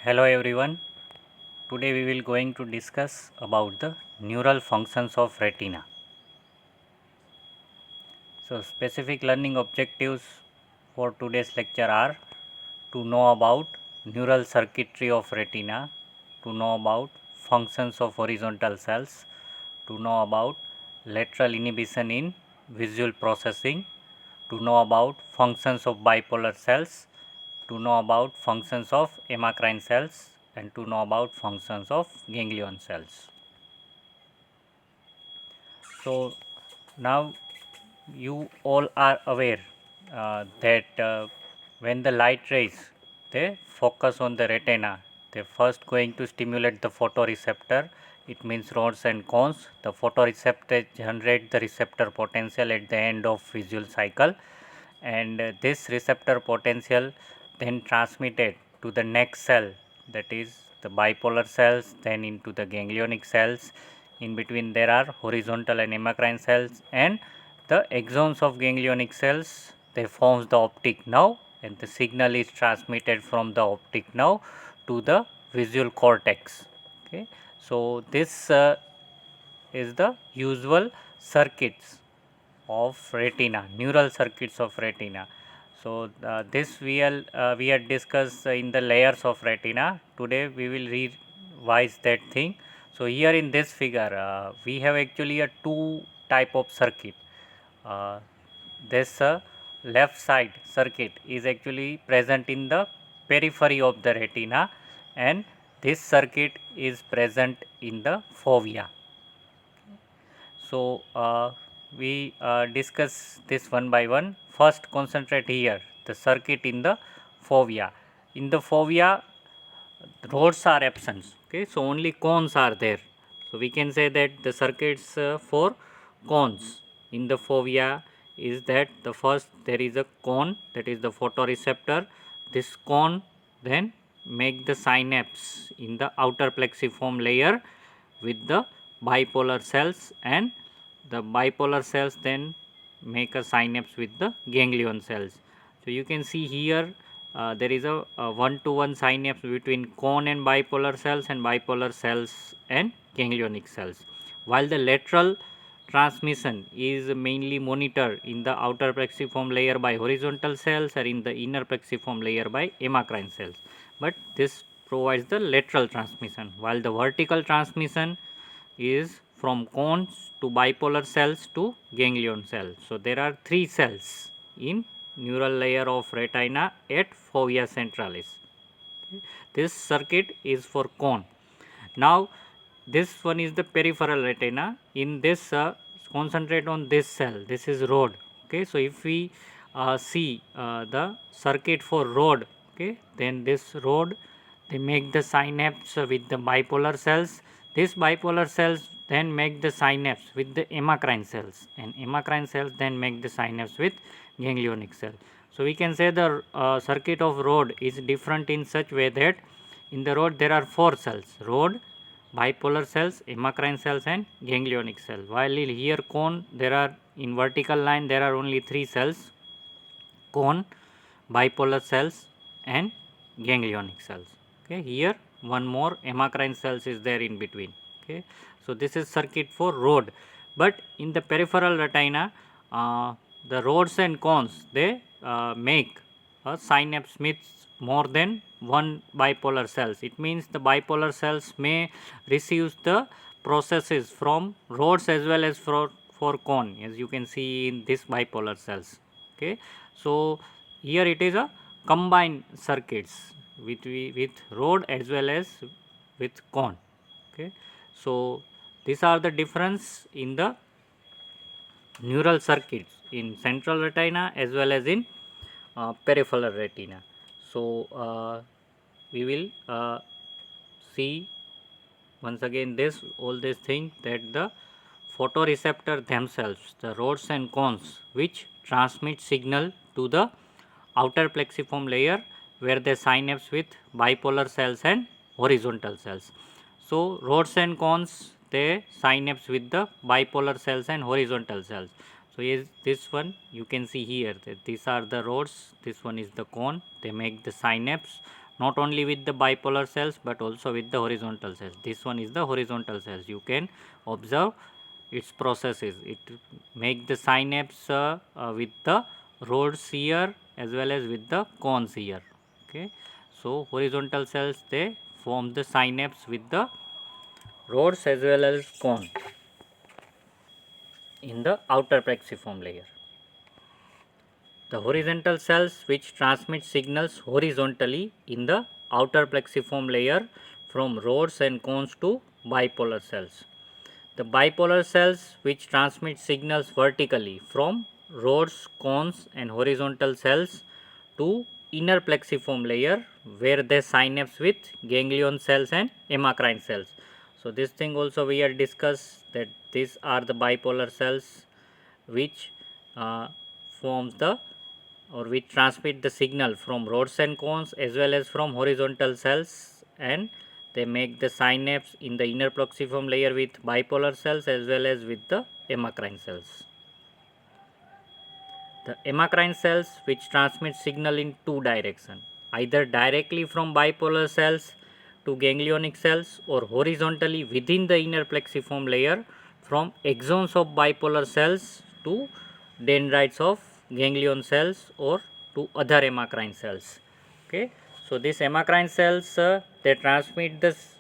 Hello everyone. Today we will going to discuss about the neural functions of retina. So specific learning objectives for today's lecture are to know about neural circuitry of retina, to know about functions of horizontal cells, to know about lateral inhibition in visual processing, to know about functions of bipolar cells, to know about functions of amacrine cells, and to know about functions of ganglion cells. So now you all are aware that when the light rays they focus on the retina, they first going to stimulate the photoreceptor. It means rods and cones. The photoreceptor generate the receptor potential at the end of visual cycle, and this receptor potential then transmitted to the next cell, that is the bipolar cells, then into the ganglionic cells. In between there are horizontal and amacrine cells, and the axons of ganglionic cells they forms the optic nerve, and the signal is transmitted from the optic nerve to the visual cortex. Okay, so this is the usual circuits of retina, neural circuits of retina. So this we had discussed in the layers of retina. Today we will revise that thing. So here in this figure we have actually a two type of circuit. This left side circuit is actually present in the periphery of the retina, and this circuit is present in the fovea. So we discuss this one by one. First concentrate here the circuit in the fovea. In the fovea rods are absent. Okay, so only cones are there. So we can say that the circuits for cones in the fovea is that the first there is a cone, that is the photoreceptor. This cone then make the synapse in the outer plexiform layer with the bipolar cells, and the bipolar cells then make a synapse with the ganglion cells. So you can see here there is a one-to-one synapse between cone and bipolar cells, and bipolar cells and ganglionic cells, while the lateral transmission is mainly monitored in the outer plexiform layer by horizontal cells or in the inner plexiform layer by amacrine cells, but this provides the lateral transmission, while the vertical transmission is from cones to bipolar cells to ganglion cells. So there are three cells in neural layer of retina at fovea centralis. This circuit is for cone. Now this one is the peripheral retina. In this concentrate on this cell, this is rod. Okay, so if we see the circuit for rod, okay, then this rod they make the synapse with the bipolar cells. This bipolar cells then make the synapse with the amacrine cells, and amacrine cells then make the synapse with ganglionic cell. So we can say the circuit of rod is different in such way that in the rod there are four cells: rod, bipolar cells, amacrine cells, and ganglionic cell. While in here cone there are in vertical line there are only three cells: cone, bipolar cells, and ganglionic cells. Okay, here one more amacrine cells is there in between. Okay, so this is circuit for rod, but in the peripheral retina the rods and cones they make a synapse with more than one bipolar cells. It means the bipolar cells may receive the processes from rods as well as for cone, as you can see in this bipolar cells. Okay, so here it is a combined circuits with rod as well as with cone. Okay, so these are the difference in the neural circuits in central retina as well as in peripheral retina. So we will see once again this all these things, that the photoreceptor themselves, the rods and cones, which transmit signal to the outer plexiform layer where they synapse with bipolar cells and horizontal cells. So rods and cones they synapse with the bipolar cells and horizontal cells. So is this one you can see here that these are the rods, this one is the cone, they make the synapse not only with the bipolar cells but also with the horizontal cells. This one is the horizontal cells. You can observe its processes. It make the synapse with the rods here as well as with the cones here. Okay, so horizontal cells, they form the synapse with the rods as well as cone in the outer plexiform layer. The horizontal cells which transmit signals horizontally in the outer plexiform layer from rods and cones to bipolar cells. The bipolar cells which transmit signals vertically from rods, cones and horizontal cells to inner plexiform layer where they synapse with ganglion cells and amacrine cells. So, this thing also we are discussed that these are the bipolar cells which forms the or which transmit the signal from rods and cones as well as from horizontal cells, and they make the synapse in the inner plexiform layer with bipolar cells as well as with the amacrine cells. The amacrine cells which transmit signal in two directions, either directly from bipolar cells to ganglionic cells or horizontally within the inner plexiform layer from axons of bipolar cells to dendrites of ganglion cells or to other amacrine cells. Okay. So, these amacrine cells they transmit this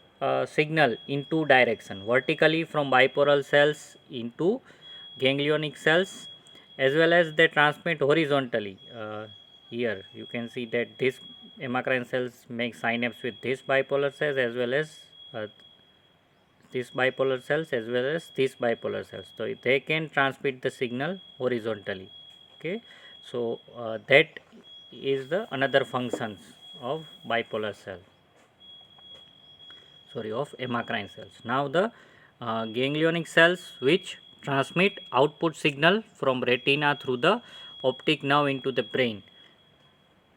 signal in two directions, vertically from bipolar cells into ganglionic cells as well as they transmit horizontally. Here you can see that this amacrine cells make synapse with this bipolar cells as well as this bipolar cells as well as this bipolar cells. So, they can transmit the signal horizontally. Okay. So, that is the another functions of bipolar cell, of amacrine cells. Now, the ganglionic cells which transmit output signal from retina through the optic nerve into the brain.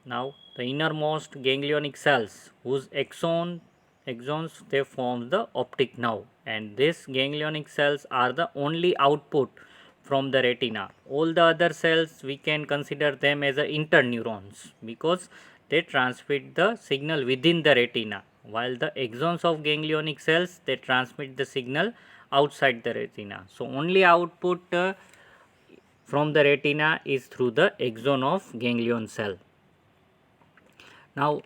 Now, the innermost ganglionic cells whose axons they form the optic nerve, and these ganglionic cells are the only output from the retina. All the other cells we can consider them as interneurons because they transmit the signal within the retina, while the axons of ganglionic cells they transmit the signal outside the retina. So, only output from the retina is through the axon of ganglion cell. Now,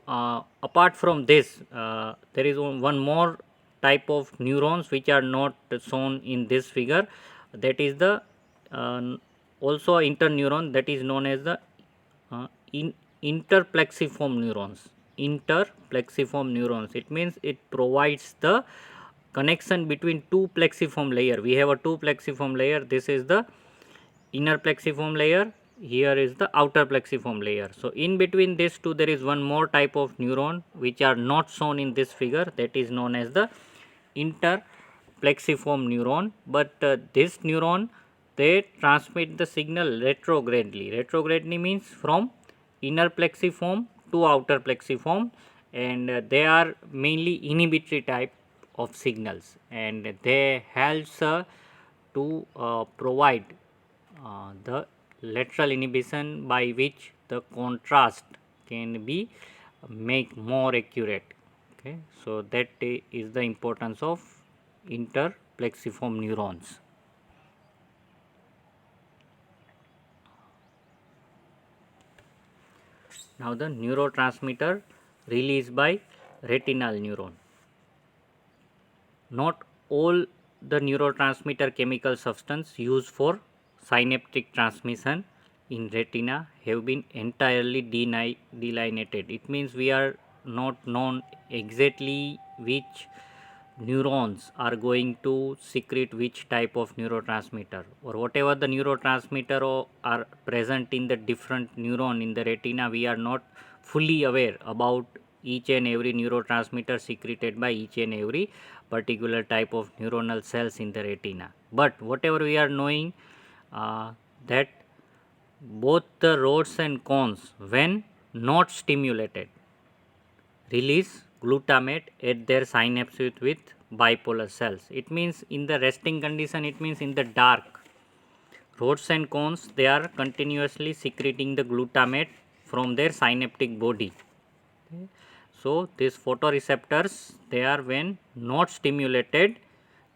apart from this, there is one more type of neurons which are not shown in this figure, that is the also interneuron, that is known as the interplexiform neurons. Interplexiform neurons, it means it provides the connection between two plexiform layer. We have a two plexiform layer, this is the inner plexiform layer, here is the outer plexiform layer. So, in between these two there is one more type of neuron which are not shown in this figure, that is known as the interplexiform neuron, but this neuron they transmit the signal retrogradely. Retrogradely means from inner plexiform to outer plexiform, and they are mainly inhibitory type of signals, and they helps to provide the lateral inhibition by which the contrast can be make more accurate. Okay. So, that is the importance of interplexiform neurons. Now, the neurotransmitter released by retinal neuron. Not all the neurotransmitter chemical substance used for synaptic transmission in retina have been entirely delineated. It means we are not known exactly which neurons are going to secrete which type of neurotransmitter, or whatever the neurotransmitter are present in the different neuron in the retina, we are not fully aware about each and every neurotransmitter secreted by each and every particular type of neuronal cells in the retina. But whatever we are knowing that both the rods and cones when not stimulated release glutamate at their synapses with bipolar cells. It means in the resting condition, it means in the dark, rods and cones they are continuously secreting the glutamate from their synaptic body. Okay. So these photoreceptors, they are when not stimulated,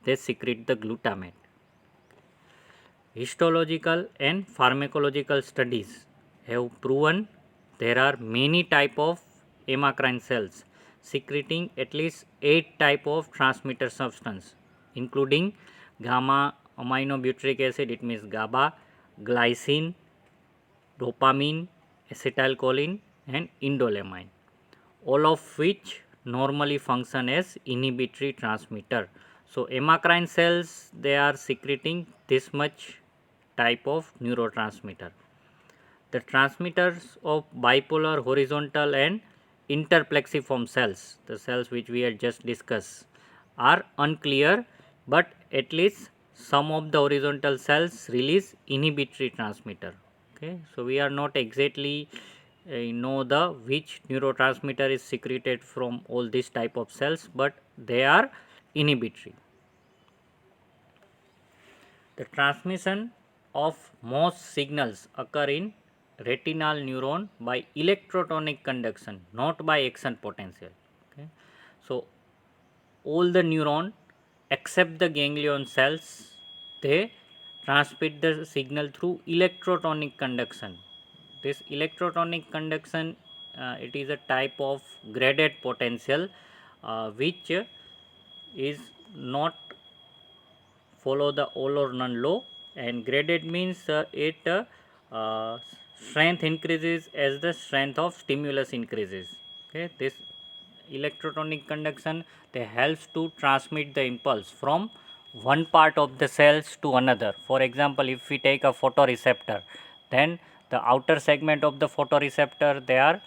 they secrete the glutamate. Histological and pharmacological studies have proven there are many type of amacrine cells secreting at least 8 type of transmitter substance, including gamma aminobutyric acid, it means GABA, glycine, dopamine, acetylcholine and indolemine, all of which normally function as inhibitory transmitter. So amacrine cells, they are secreting this much type of neurotransmitter. The transmitters of bipolar horizontal and interplexiform cells, the cells which we had just discussed, are unclear, but at least some of the horizontal cells release inhibitory transmitter. Okay, so we are not exactly know the which neurotransmitter is secreted from all these type of cells, but they are inhibitory. The transmission of most signals occur in retinal neuron by electrotonic conduction, not by action potential. Okay. So all the neuron except the ganglion cells, they transmit the signal through electrotonic conduction. This electrotonic conduction, it is a type of graded potential which is not follow the all or none law, and graded means it strength increases as the strength of stimulus increases. Okay, this electrotonic conduction, they helps to transmit the impulse from one part of the cells to another. For example, if we take a photoreceptor, then the outer segment of the photoreceptor, they are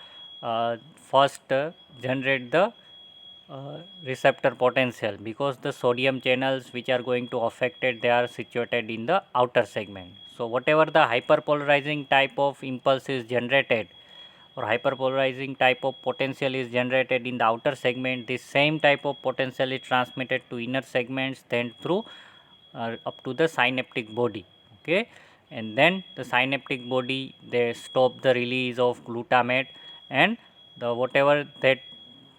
first generate the receptor potential, because the sodium channels which are going to affect it, they are situated in the outer segment. So whatever the hyperpolarizing type of impulse is generated, or hyperpolarizing type of potential is generated in the outer segment, this same type of potential is transmitted to inner segments, then through up to the synaptic body. Okay, and then the synaptic body, they stop the release of glutamate, and the whatever that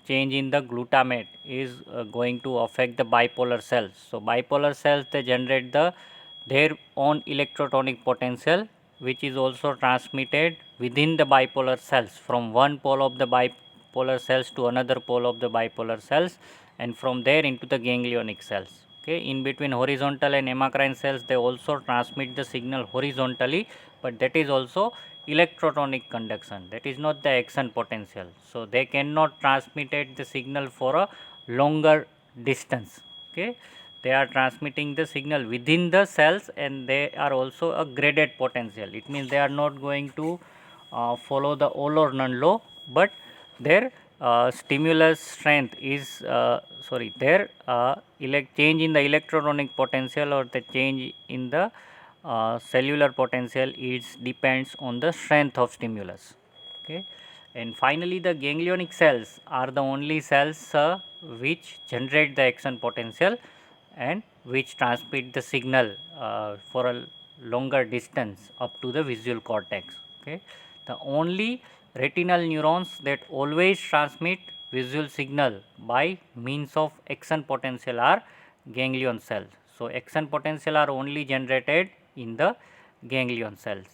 change in the glutamate is going to affect the bipolar cells. So bipolar cells, they generate their own electrotonic potential, which is also transmitted within the bipolar cells from one pole of the bipolar cells to another pole of the bipolar cells, and from there into the ganglionic cells. Okay, in between horizontal and amacrine cells, they also transmit the signal horizontally, but that is also electrotonic conduction, that is not the action potential. So they cannot transmit the signal for a longer distance. Okay, they are transmitting the signal within the cells, and they are also a graded potential. It means they are not going to follow the all or none law, but their stimulus strength is their change in the electrotonic potential, or the change in the cellular potential, is depends on the strength of stimulus. Okay, and finally the ganglionic cells are the only cells which generate the action potential and which transmit the signal for a longer distance up to the visual cortex. Okay, the only retinal neurons that always transmit visual signal by means of action potential are ganglion cells. So action potential are only generated in the ganglion cells.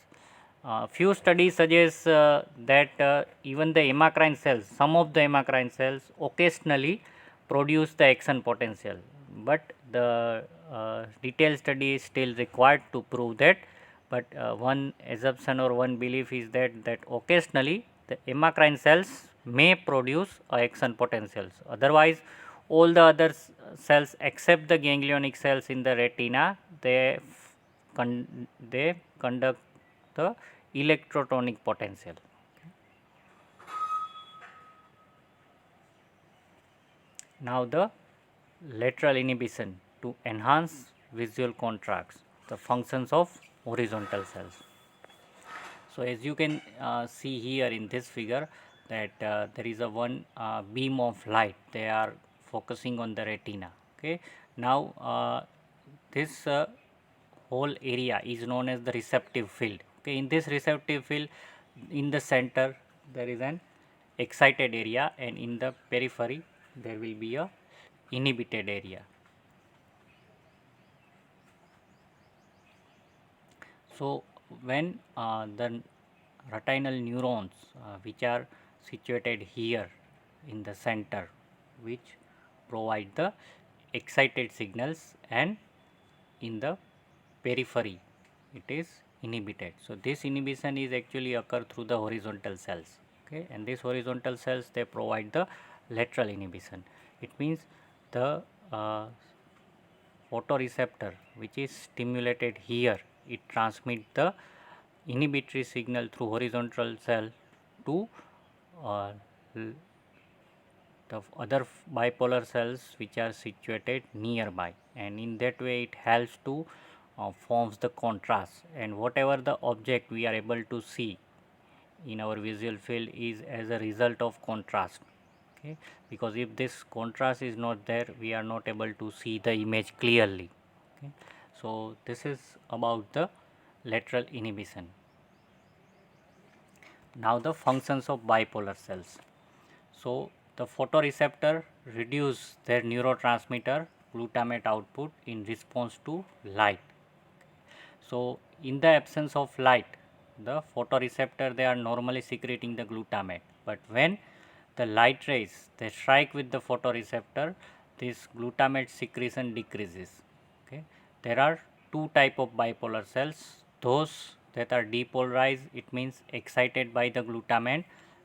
Few studies suggest that even the amacrine cells, some of the amacrine cells occasionally produce the action potential, but the detailed study is still required to prove that. But one assumption or one belief is that occasionally the amacrine cells may produce action potentials. Otherwise, all the other cells except the ganglionic cells in the retina, they conduct the electrotonic potential. Now the lateral inhibition to enhance visual contrast, the functions of horizontal cells. So as you can see here in this figure, that there is a one beam of light, they are focusing on the retina. Okay, now this whole area is known as the receptive field. Okay, in this receptive field, in the center there is an excited area, and in the periphery there will be a inhibited area. So when the retinal neurons which are situated here in the center, which provide the excited signals, and in the periphery it is inhibited. So this inhibition is actually occur through the horizontal cells, okay, and these horizontal cells, they provide the lateral inhibition. It means the photoreceptor which is stimulated here, it transmits the inhibitory signal through horizontal cell to uh, the other bipolar cells which are situated nearby, and in that way it helps to forms the contrast, and whatever the object we are able to see in our visual field is as a result of contrast, okay, because if this contrast is not there, we are not able to see the image clearly, okay. So this is about the lateral inhibition. Now the functions of bipolar cells. So the photoreceptor reduce their neurotransmitter glutamate output in response to light. So in the absence of light, the photoreceptor, they are normally secreting the glutamate, but when the light rays, they strike with the photoreceptor, this glutamate secretion decreases, okay. There are two type of bipolar cells, those that are depolarized, it means excited by the glutamate,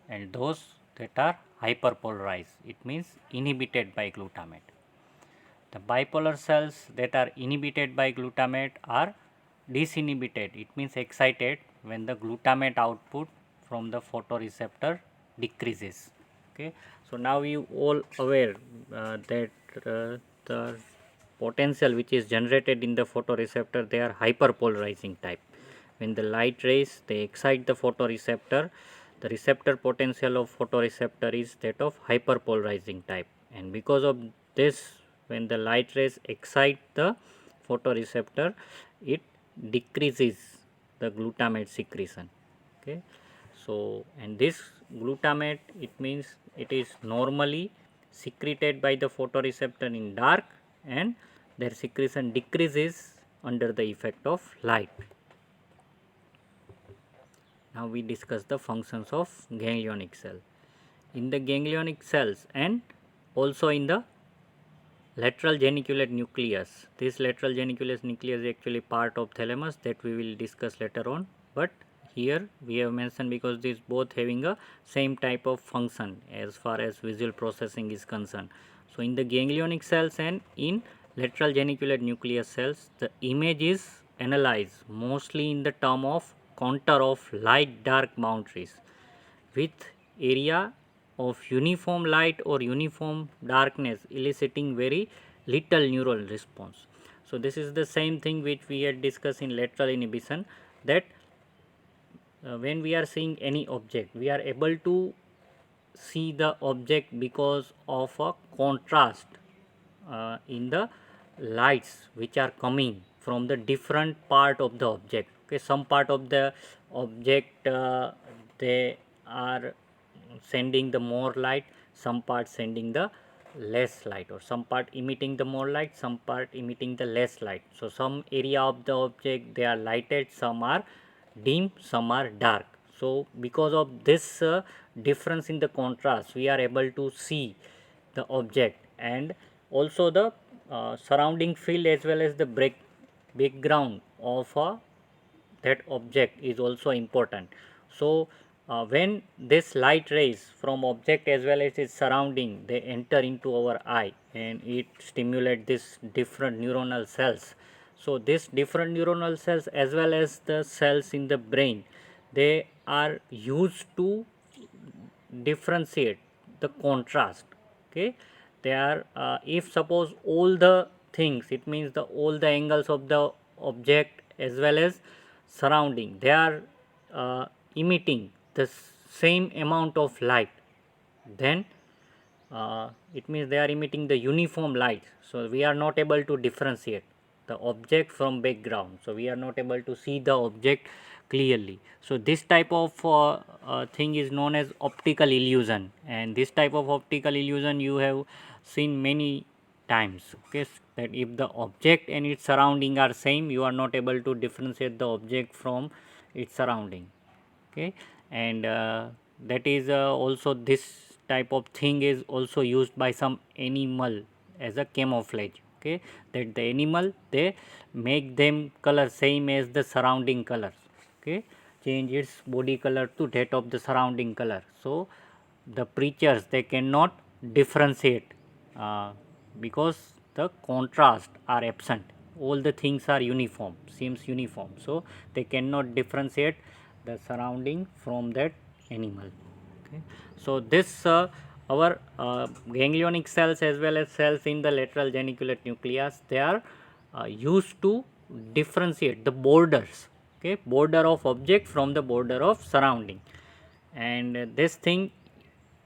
and those that are hyperpolarized, it means inhibited by glutamate. The bipolar cells that are inhibited by glutamate are disinhibited, it means excited when the glutamate output from the photoreceptor decreases, okay. So now you all aware that the potential which is generated in the photoreceptor, they are hyperpolarizing type. When the light rays, they excite the photoreceptor, the receptor potential of photoreceptor is that of hyperpolarizing type, and because of this, when the light rays excite the photoreceptor, it decreases the glutamate secretion, okay. So and this glutamate, it means it is normally secreted by the photoreceptor in dark, and their secretion decreases under the effect of light. Now we discuss the functions of ganglionic cell. In the ganglionic cells and also in the lateral geniculate nucleus. This lateral geniculate nucleus is actually part of thalamus that we will discuss later on, but here we have mentioned because these both having a same type of function as far as visual processing is concerned. So in the ganglionic cells and in lateral geniculate nucleus cells, the image is analyzed mostly in the term of contour of light dark boundaries with area of uniform light or uniform darkness eliciting very little neural response. So this is the same thing which we had discussed in lateral inhibition, that when we are seeing any object, we are able to see the object because of a contrast in the lights which are coming from the different part of the object, okay. Some part of the object they are sending the more light, some part sending the less light, or some part emitting the more light, some part emitting the less light. So some area of the object, they are lighted, some are dim, some are dark. So because of this difference in the contrast, we are able to see the object, and also the surrounding field as well as the background of that object is also important. So when this light rays from object as well as its surrounding, they enter into our eye and it stimulate this different neuronal cells. So this different neuronal cells as well as the cells in the brain, they are used to differentiate the contrast, okay. They are if suppose all the things, it means the all the angles of the object as well as surrounding, they are uh, emitting the same amount of light, then it means they are emitting the uniform light. So we are not able to differentiate the object from background, so we are not able to see the object clearly. So this type of thing is known as optical illusion, and this type of optical illusion you have seen many times. Okay, that if the object and its surrounding are same, you are not able to differentiate the object from its surrounding. Okay, and that is also this type of thing is also used by some animal as a camouflage. Okay, that the animal they make them color same as the surrounding colors. Okay, change its body color to that of the surrounding color. So the preachers they cannot differentiate because the contrast are absent, all the things are uniform, seems uniform, so they cannot differentiate the surrounding from that animal. Okay. So this our ganglionic cells as well as cells in the lateral geniculate nucleus, they are used to differentiate the borders, okay, border of object from the border of surrounding, and this thing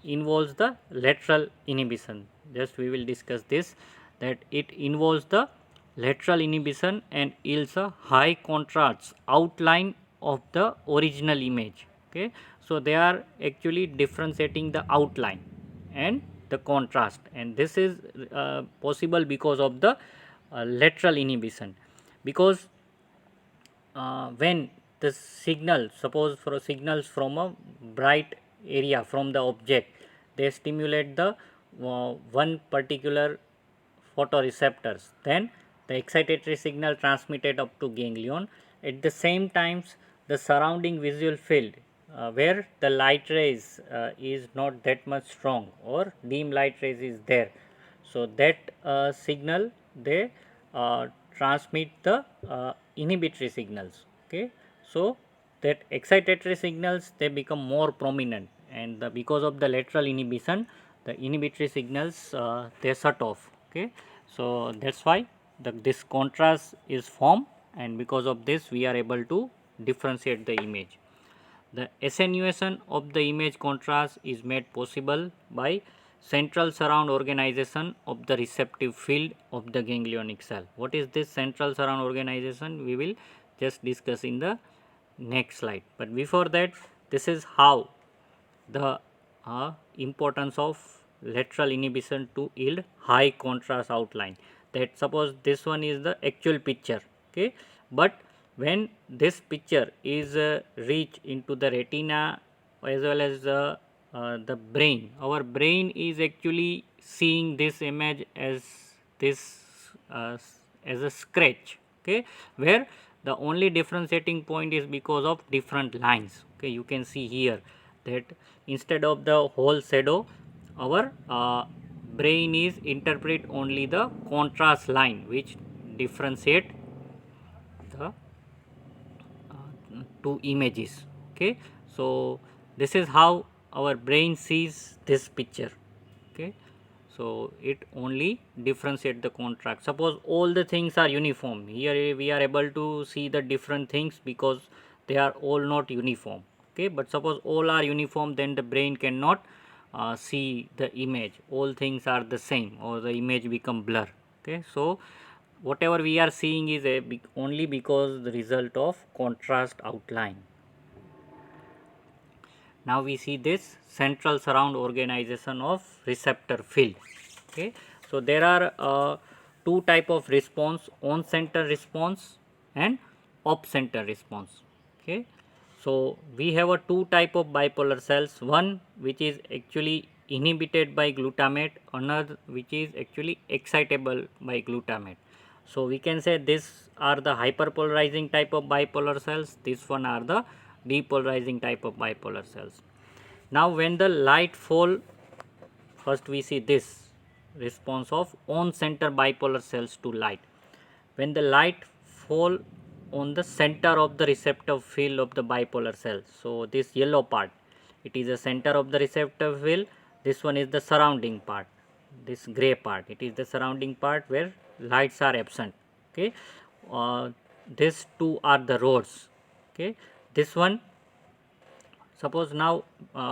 involves the lateral inhibition. Just we will discuss this, that it involves the lateral inhibition and yields a high contrast outline of the original image. Okay, so they are actually differentiating the outline and the contrast, and this is possible because of the lateral inhibition. Because when the signal, suppose for signals from a bright area from the object, they stimulate the one particular photoreceptors, then the excitatory signal transmitted up to ganglion. At the same times the surrounding visual field where the light rays is not that much strong or dim light rays is there, so that signal they transmit the inhibitory signals. Okay, so that excitatory signals they become more prominent, and because of the lateral inhibition the inhibitory signals they shut off. Okay, so that's why this contrast is formed, and because of this we are able to differentiate the image. The attenuation of the image contrast is made possible by central surround organization of the receptive field of the ganglionic cell. What is this central surround organization? We will just discuss in the next slide. But before that, this is how the importance of lateral inhibition to yield high contrast outline. That suppose this one is the actual picture, okay, but when this picture is reach into the retina as well as the brain, our brain is actually seeing this image as this as a scratch. Okay, where the only differentiating point is because of different lines. Okay, you can see here that instead of the whole shadow, our brain is interpret only the contrast line which differentiate the two images. Okay, so this is how our brain sees this picture. Okay, so it only differentiate the contrast. Suppose all the things are uniform, here we are able to see the different things because they are all not uniform. Okay, but suppose all are uniform, then the brain cannot see the image, all things are the same or the image become blur. Okay, so whatever we are seeing is only because the result of contrast outline. Now we see this central surround organization of receptor field. Okay, so there are two type of response, on center response and off center response. Okay, so we have a two type of bipolar cells, one which is actually inhibited by glutamate, another which is actually excitable by glutamate. So we can say these are the hyperpolarizing type of bipolar cells, this one are the depolarizing type of bipolar cells. Now when the light fall, first we see this response of on center bipolar cells to light. When the light fall on the center of the receptive field of the bipolar cell, so this yellow part, it is the center of the receptive field, this one is the surrounding part, this gray part, it is the surrounding part where lights are absent. Okay, these two are the rods. Okay, this one, suppose now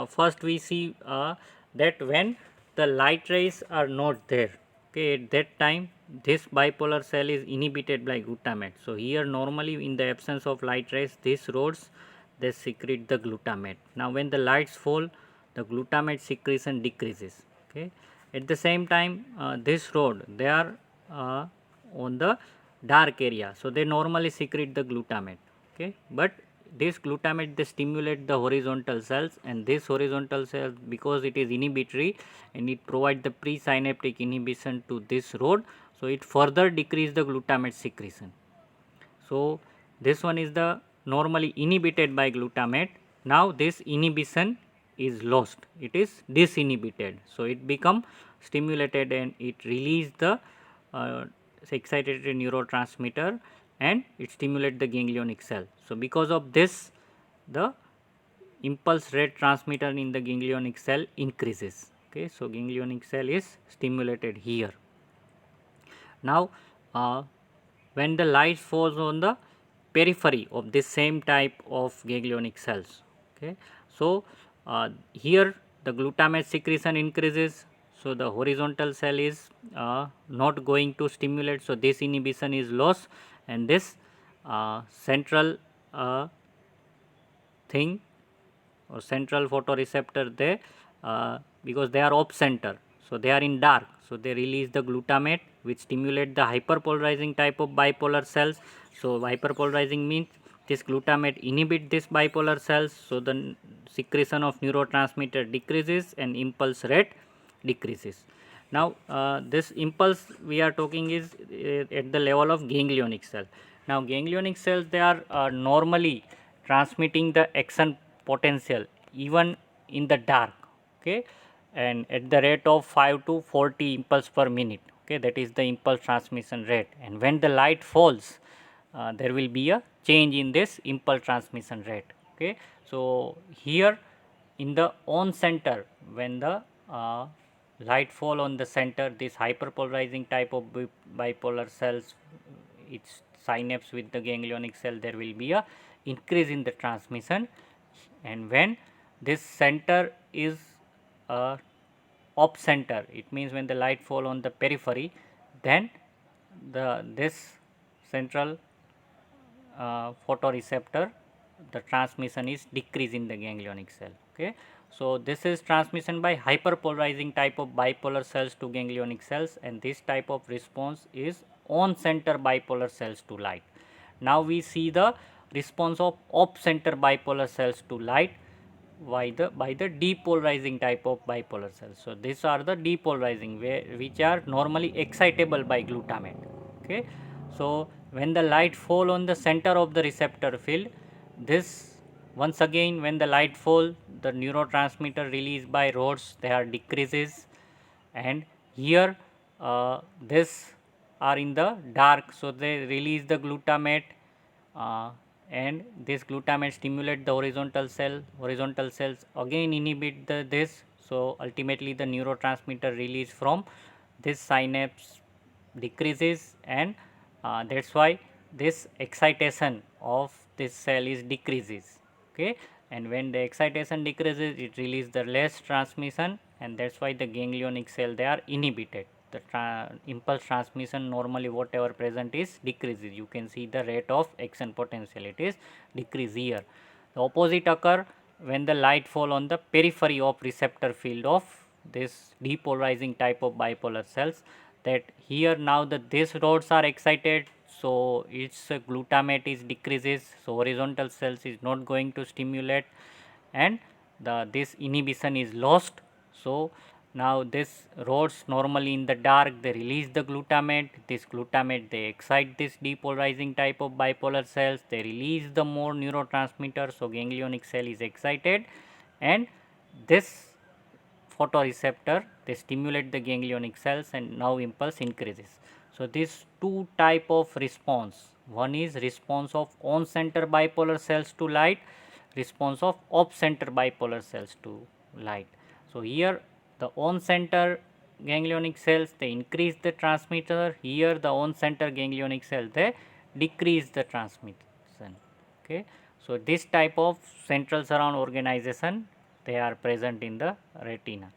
first we see that when the light rays are not there, okay, at that time this bipolar cell is inhibited by glutamate. So here normally in the absence of light rays, these rods they secrete the glutamate. Now when the lights fall, the glutamate secretion decreases. Okay. At the same time, this rod they are on the dark area, so they normally secrete the glutamate. Okay, but this glutamate they stimulate the horizontal cells, and this horizontal cells, because it is inhibitory and it provides the presynaptic inhibition to this rod, so it further decrease the glutamate secretion. So this one is the normally inhibited by glutamate. Now this inhibition is lost, it is disinhibited, so it become stimulated and it release the uh, excitatory neurotransmitter and it stimulate the ganglionic cell. So because of this, the impulse rate transmitter in the ganglionic cell increases. Okay, so ganglionic cell is stimulated here. Now when the light falls on the periphery of this same type of ganglionic cells, okay, so here the glutamate secretion increases, so the horizontal cell is not going to stimulate, so this inhibition is lost, and this central thing or central photoreceptor, they because they are off center, so they are in dark, so they release the glutamate which stimulate the hyperpolarizing type of bipolar cells. So hyperpolarizing means this glutamate inhibit this bipolar cells, so the secretion of neurotransmitter decreases and impulse rate decreases. Now this impulse we are talking is at the level of ganglionic cell. Now ganglionic cells, they are normally transmitting the action potential even in the dark, okay, and at the rate of 5 to 40 impulse per minute, okay, that is the impulse transmission rate. And when the light falls, there will be a change in this impulse transmission rate. Okay, so here in the on center, when the light fall on the center, this hyperpolarizing type of bipolar cells, its synapse with the ganglionic cell, there will be a increase in the transmission. And when this center is off center, it means when the light fall on the periphery, then this central photoreceptor, the transmission is decrease in the ganglionic cell. Okay, so this is transmission by hyperpolarizing type of bipolar cells to ganglionic cells, and this type of response is on center bipolar cells to light. Now we see the response of off center bipolar cells to light by the depolarizing type of bipolar cells. So these are the depolarizing, which are normally excitable by glutamate. Okay, so when the light fall on the center of the receptor field, this once again when the light fall, the neurotransmitter released by rods, they are decreases, and here this are in the dark, so they release the glutamate, and this glutamate stimulate the horizontal cells again inhibit this, so ultimately the neurotransmitter release from this synapse decreases, and that's why this excitation of this cell is decreases. Okay, and when the excitation decreases, it release the less transmission, and that's why the ganglionic cell, they are inhibited. The impulse transmission normally whatever present is decreases. You can see the rate of action potential, it is decrease here. The opposite occur when the light fall on the periphery of receptor field of this depolarizing type of bipolar cells, that here now that these rods are excited, so its glutamate is decreases, so horizontal cells is not going to stimulate, and this inhibition is lost. So now this rods normally in the dark, they release the glutamate, this glutamate they excite this depolarizing type of bipolar cells, they release the more neurotransmitter, so ganglionic cell is excited, and this photoreceptor, they stimulate the ganglionic cells, and now impulse increases. So these two type of response, one is response of on center bipolar cells to light, response of off center bipolar cells to light. So here the on center ganglionic cells, they increase the transmitter, here the on center ganglionic cells, they decrease the transmission. Okay, so this type of central surround organization, they are present in the retina.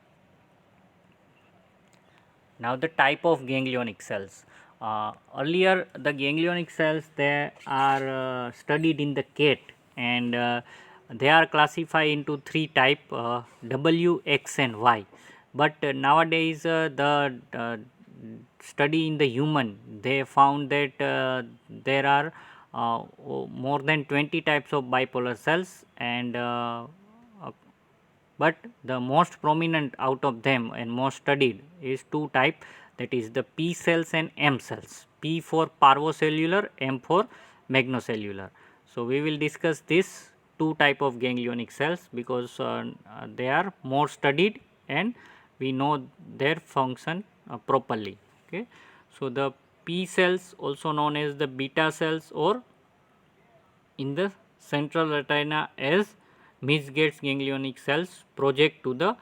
Now the type of ganglionic cells. Earlier the ganglionic cells, they are studied in the cat, and they are classified into three type, W, X and Y. But nowadays the study in the human, they found that there are more than 20 types of bipolar cells, and but the most prominent out of them and most studied is two type, that is the P cells and M cells. P for parvocellular, M for magnocellular. So we will discuss this two type of ganglionic cells because they are more studied and we know their function properly. Okay. So the P cells, also known as the beta cells, or in the central retina as Metzger's ganglionic cells, project to the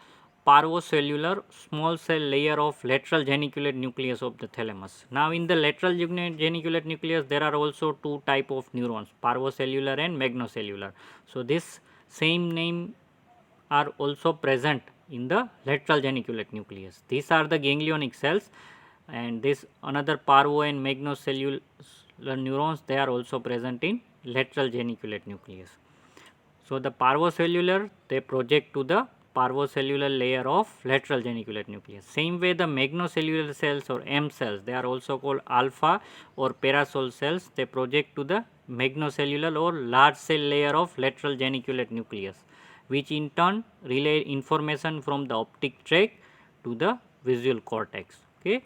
parvocellular small cell layer of lateral geniculate nucleus of the thalamus. Now in the lateral geniculate nucleus there are also two type of neurons, parvocellular and magnocellular. So this same name are also present in the lateral geniculate nucleus. These are the ganglionic cells, and this another parvo and magnocellular neurons, they are also present in lateral geniculate nucleus. So the parvocellular, they project to the parvocellular layer of lateral geniculate nucleus. Same way the magnocellular cells or M cells, they are also called alpha or parasol cells, they project to the magnocellular or large cell layer of lateral geniculate nucleus, which in turn relay information from the optic tract to the visual cortex. Okay.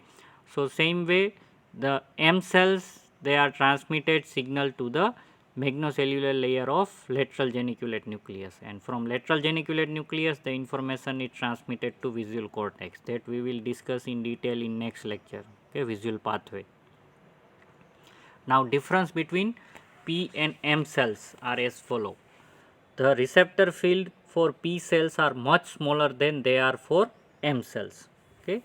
So same way the M cells, they are transmitted signal to the magnocellular layer of lateral geniculate nucleus, and from lateral geniculate nucleus the information is transmitted to visual cortex, that we will discuss in detail in next lecture. Okay, visual pathway. Now difference between P and M cells are as follow. The receptor field for P cells are much smaller than they are for M cells. Okay.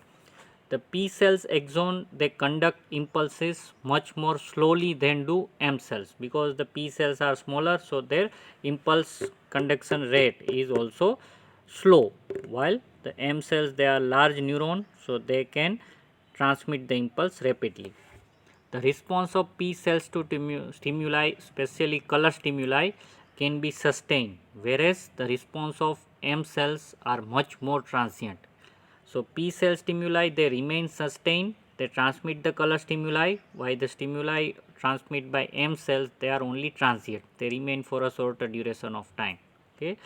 The P cells axon, they conduct impulses much more slowly than do M cells, because the P cells are smaller, so their impulse conduction rate is also slow, while the M cells, they are large neuron, so they can transmit the impulse rapidly. The response of P cells to stimuli, especially color stimuli, can be sustained, whereas the response of M cells are much more transient. So P cell stimuli, they remain sustained, they transmit the color stimuli, while the stimuli transmit by M cells, they are only transient, they remain for a shorter duration of time. Okay.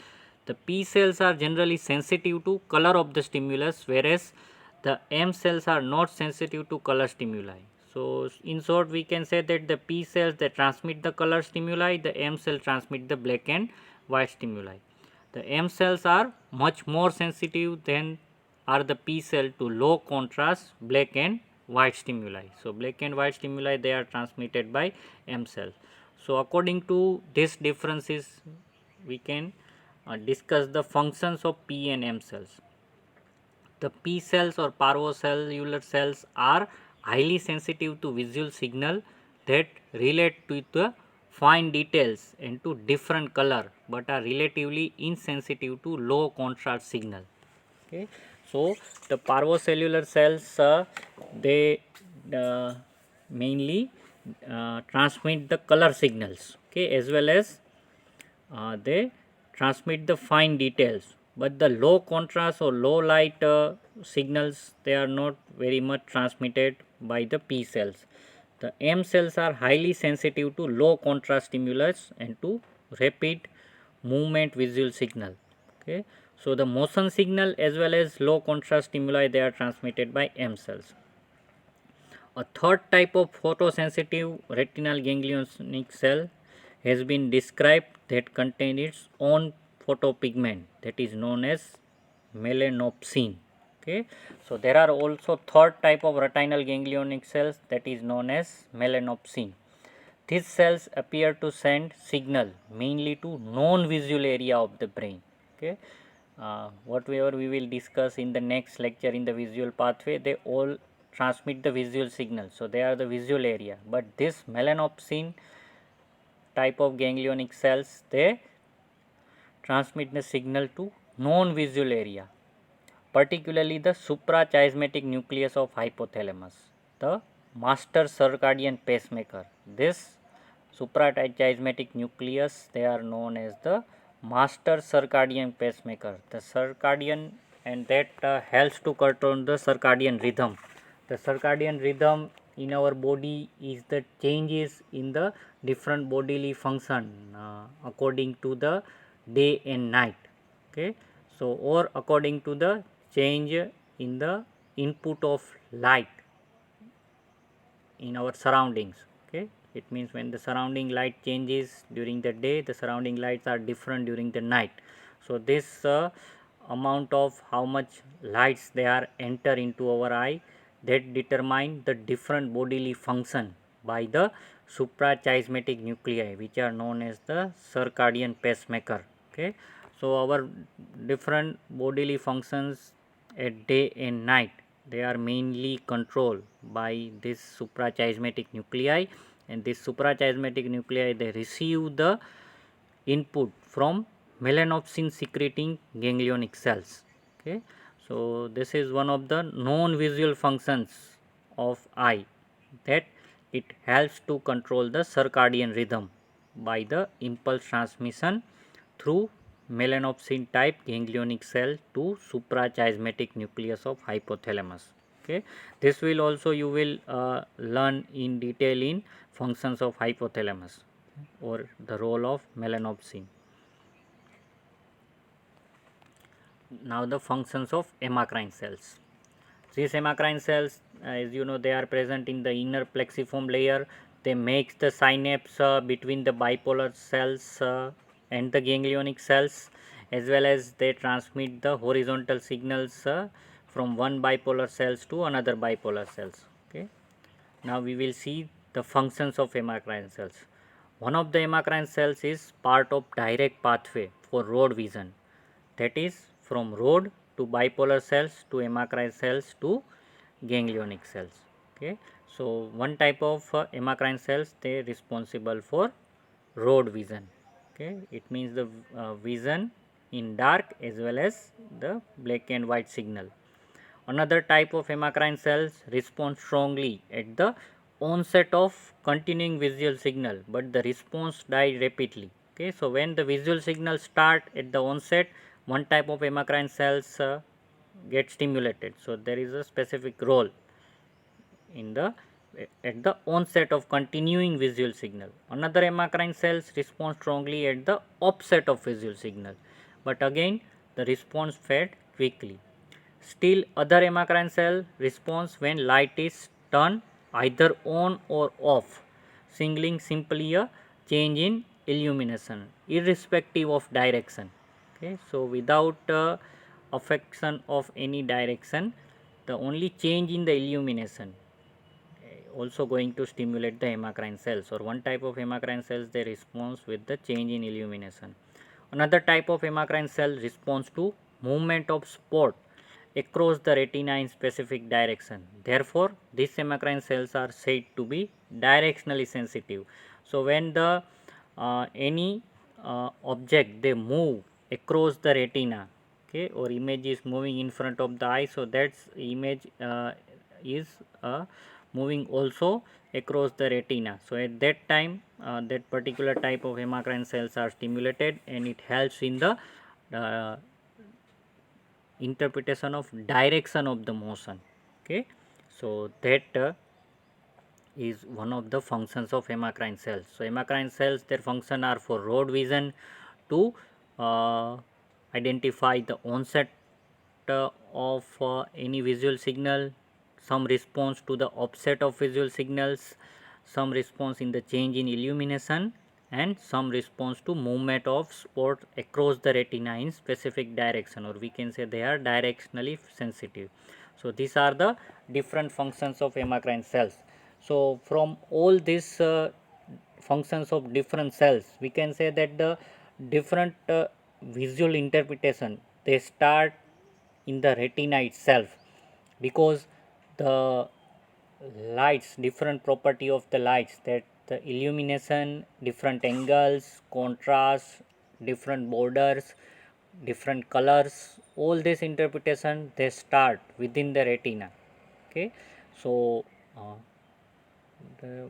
The P cells are generally sensitive to color of the stimulus, whereas the M cells are not sensitive to color stimuli. So in short, we can say that the P cells, they transmit the color stimuli, the M cell transmit the black and white stimuli. The M cells are much more sensitive than are the P cell to low contrast black and white stimuli. So black and white stimuli, they are transmitted by M cell. So according to this differences, we can discuss the functions of P and M cells. The P cells or parvocellular cells are highly sensitive to visual signal that relate to the fine details and to different color, but are relatively insensitive to low contrast signal. Okay. So the parvocellular cells, they mainly transmit the color signals, okay, as well as they transmit the fine details, but the low contrast or low light signals, they are not very much transmitted by the P cells. The M cells are highly sensitive to low contrast stimulus and to rapid movement visual signal. Okay. So the motion signal as well as low contrast stimuli, they are transmitted by M cells. A third type of photosensitive retinal ganglionic cell has been described that contain its own photopigment, that is known as melanopsin. Okay. So there are also third type of retinal ganglionic cells, that is known as melanopsin. These cells appear to send signal mainly to non-visual area of the brain. Okay. Whatever we will discuss in the next lecture in the visual pathway, they all transmit the visual signal. So they are the visual area, but this melanopsin type of ganglionic cells, they transmit the signal to non-visual area. particularly the suprachiasmatic nucleus of hypothalamus, the master circadian pacemaker. This suprachiasmatic nucleus, they are known as the master circadian pacemaker. The circadian, and that helps to control the circadian rhythm. The circadian rhythm in our body is the changes in the different bodily function according to the day and night. Okay, so or according to the change in the input of light in our surroundings. Okay, it means when the surrounding light changes during the day, the surrounding lights are different during the night. So this amount of how much lights they are enter into our eye, that determine the different bodily function by the suprachiasmatic nuclei, which are known as the circadian pacemaker. Okay, so our different bodily functions at day and night, they are mainly controlled by this suprachiasmatic nuclei, and this suprachiasmatic nuclei, they receive the input from melanopsin secreting ganglionic cells. Okay, so this is one of the non visual functions of eye, that it helps to control the circadian rhythm by the impulse transmission through melanopsin type ganglionic cell to suprachiasmatic nucleus of hypothalamus. Okay, this will also you will learn in detail in functions of hypothalamus or the role of melanopsin. Now the functions of amacrine cells. These amacrine cells, as you know, they are present in the inner plexiform layer. They make the synapse between the bipolar cells and the ganglionic cells, as well as they transmit the horizontal signals from one bipolar cells to another bipolar cells. Okay. Now we will see the functions of amacrine cells. One of the amacrine cells is part of direct pathway for rod vision, that is from rod to bipolar cells to amacrine cells to ganglionic cells. Okay. So one type of amacrine cells, they responsible for rod vision. Okay, it means the vision in dark as well as the black and white signal. Another type of amacrine cells respond strongly at the onset of continuing visual signal, but the response dies rapidly. Okay, so when the visual signal start at the onset, one type of amacrine cells get stimulated. So there is a specific role in the at the onset of continuing visual signal. Another amacrine cells respond strongly at the offset of visual signal, but again the response fade quickly. Still other amacrine cell responds when light is turned either on or off, signaling simply a change in illumination irrespective of direction. Okay, so without affection of any direction, the only change in the illumination also going to stimulate the amacrine cells, or one type of amacrine cells, they respond with the change in illumination. Another type of amacrine cell responds to movement of spot across the retina in specific direction. Therefore these amacrine cells are said to be directionally sensitive. So when the any object they move across the retina, okay, or image is moving in front of the eye, so that image is moving also across the retina. So at that time that particular type of amacrine cells are stimulated, and it helps in the interpretation of direction of the motion. Okay, so that is one of the functions of amacrine cells. So amacrine cells, their function are for rod vision, to identify the onset of any visual signal, some response to the offset of visual signals, some response in the change in illumination, and some response to movement of spot across the retina in specific direction, or we can say they are directionally sensitive. So these are the different functions of amacrine cells. So from all these functions of different cells, we can say that the different visual interpretation, they start in the retina itself, because the lights, different property of the lights, that the illumination, different angles, contrast, different borders, different colors, all this interpretation they start within the retina. Okay, so the,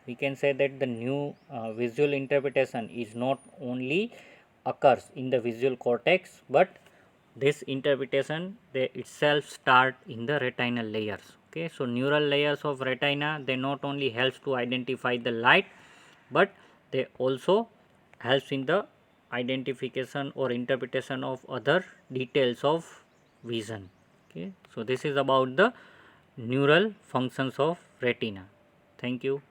we can say that the new visual interpretation is not only occurs in the visual cortex, but this interpretation they itself start in the retinal layers. Okay, so neural layers of retina they not only helps to identify the light, but they also helps in the identification or interpretation of other details of vision. Okay, so this is about the neural functions of retina. Thank you.